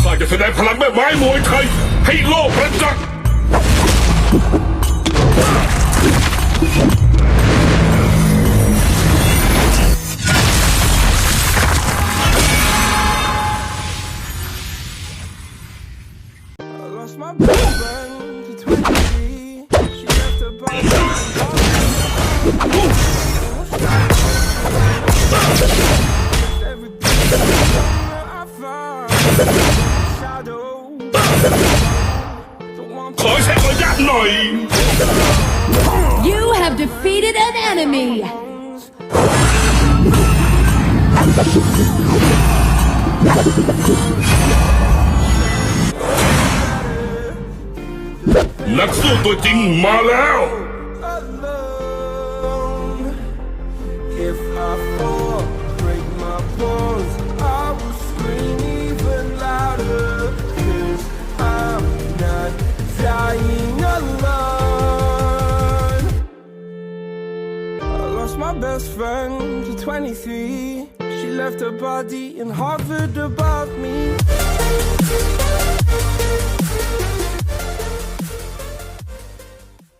ข้าจะแสดงพลังแม่ไม้มวยไทยให้โลกประจักษ์ ขอใช้ระยะหน่อย You have defeated an enemy. นักสู้ตัวจริงมาแล้ว If I fall, break my bones, I will scream even louder. 'Cause I'm not dying alone. I lost my best friend to 23. She left her body in Harvard above me.